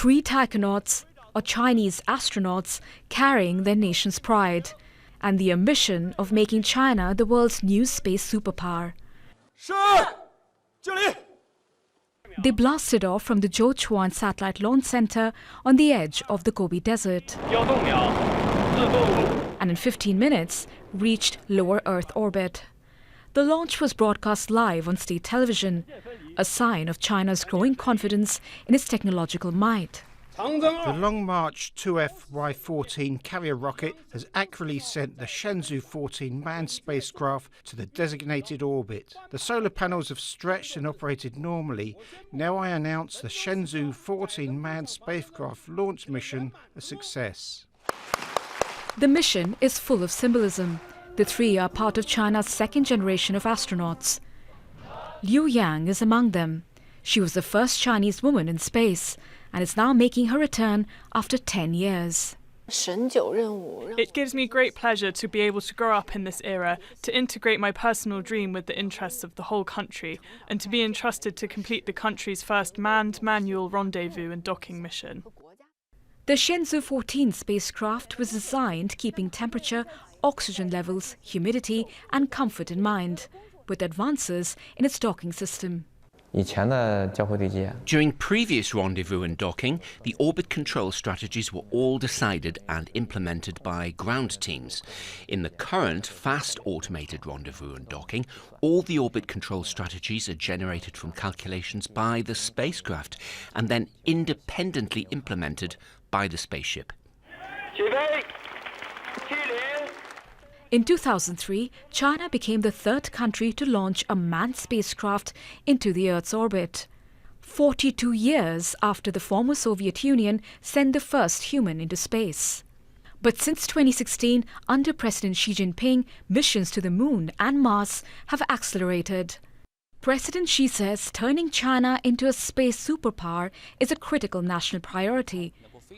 3 taikonauts, or Chinese astronauts, carrying their nation's pride, and the ambition of making China the world's new space superpower. They blasted off from the JIUQUAN Satellite Launch Center on the edge of the Gobi Desert, and in 15 minutes reached lower Earth orbit. The launch was broadcast live on state television, a sign of China's growing confidence in its technological might. The Long March 2FY-14 carrier rocket has accurately sent the Shenzhou 14 manned spacecraft to the designated orbit. The solar panels have stretched and operated normally. Now I announce the Shenzhou 14 manned spacecraft launch mission a success. The mission is full of symbolism. The 3 are part of China's second generation of astronauts. Liu Yang is among them. She was the first Chinese woman in space and is now making her return after 10 years. It gives me great pleasure to be able to grow up in this era, to integrate my personal dream with the interests of the whole country, and to be entrusted to complete the country's first manned manual rendezvous and docking mission. The Shenzhou 14 spacecraft was designed keeping temperature, oxygen levels, humidity and comfort in mind, with advances in its docking system. During previous rendezvous and docking, the orbit control strategies were all decided and implemented by ground teams. In the current fast automated rendezvous and docking, all the orbit control strategies are generated from calculations by the spacecraft and then independently implemented by the spaceship. In 2003, China became the 3rd country to launch a manned spacecraft into the Earth's orbit, 42 years after the former Soviet Union sent the first human into space. But since 2016, under President Xi Jinping, missions to the Moon and Mars have accelerated. President Xi says turning China into a space superpower is a critical national priority,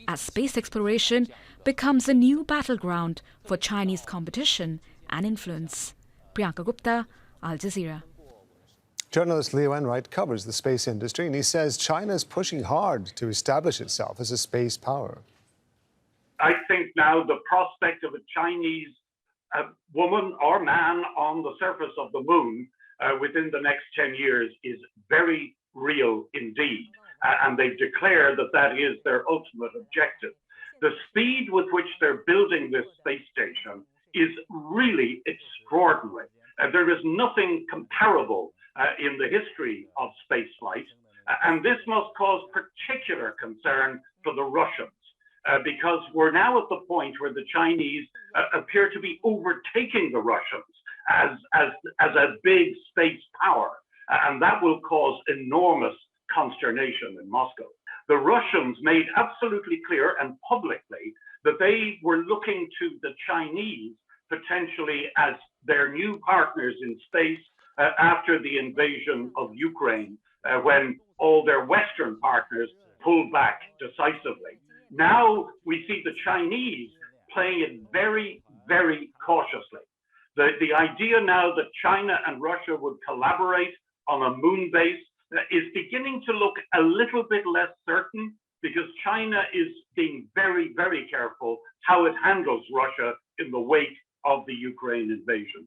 as space exploration becomes a new battleground for Chinese competition and influence. Priyanka Gupta, Al Jazeera. Journalist Liu Enright covers the space industry, and he says China is pushing hard to establish itself as a space power. I think now the prospect of a Chinese woman or man on the surface of the moon within the next 10 years is very real indeed. And they've declared that that is their ultimate objective. The speed with which they're building this space station is really extraordinary. There is nothing comparable in the history of spaceflight, and this must cause particular concern for the Russians, because we're now at the point where the Chinese appear to be overtaking the Russians as a big space power, and that will cause enormous consternation in Moscow. The Russians made absolutely clear and publicly that they were looking to the Chinese potentially as their new partners in space after the invasion of Ukraine, when all their Western partners pulled back decisively. Now we see the Chinese playing it very, very cautiously. The idea now that China and Russia would collaborate on a moon base is beginning to look a little bit less certain, because China is being very, very careful how it handles Russia in the wake of the Ukraine invasion.